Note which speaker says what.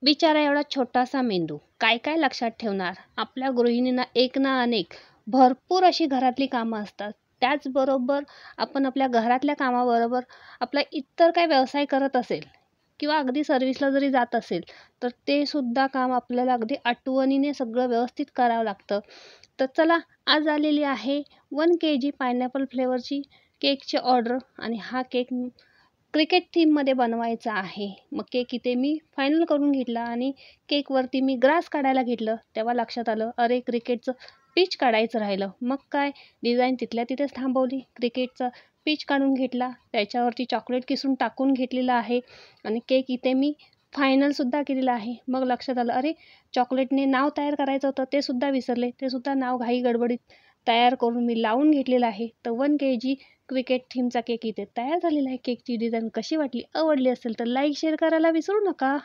Speaker 1: बिचारा एवढा छोटासा मेंदू काय काय लक्षात ठेवणार. आपल्या गृहिणींना एक ना अनेक भरपूर अशी घरातली कामं असतात. त्याचबरोबर आपण आपल्या घरातल्या कामाबरोबर आपला इतर काय व्यवसाय करत असेल किंवा अगदी सर्व्हिसला जरी जात असेल तर ते सुद्धा काम आपल्याला अगदी आठवणीने सगळं व्यवस्थित करावं लागतं. तर चला, आज आलेली आहे 1 kg पायनॅपल फ्लेवरची केकची ऑर्डर आणि हा केक क्रिकेट थीममध्ये बनवायचा आहे. मग केक इथे मी फायनल करून घेतला आणि केकवरती मी ग्रास काढायला घेतलं. तेव्हा लक्षात आलं, अरे क्रिकेटचं पिच काढायचं राहिलं. मग काय, डिझाईन तिथल्या तिथेच थांबवली. क्रिकेटचा पिच काढून घेतला, त्याच्यावरती चॉकलेट किसून टाकून घेतलेलं आहे आणि केक इथे मी फायनलसुद्धा केलेलं आहे. मग लक्षात आलं, अरे चॉकलेटने नाव तयार करायचं होतं, ते सुद्धा विसरले. ते सुद्धा नाव घाई गडबडीत तयार करून मी लावून घेतलेलं आहे. तर 1 kg क्रिकेट थीमचा केक इथे तयार झालेला आहे. केकची डिझाईन कशी वाटली, आवडली असेल तर लाईक शेअर करायला विसरू नका.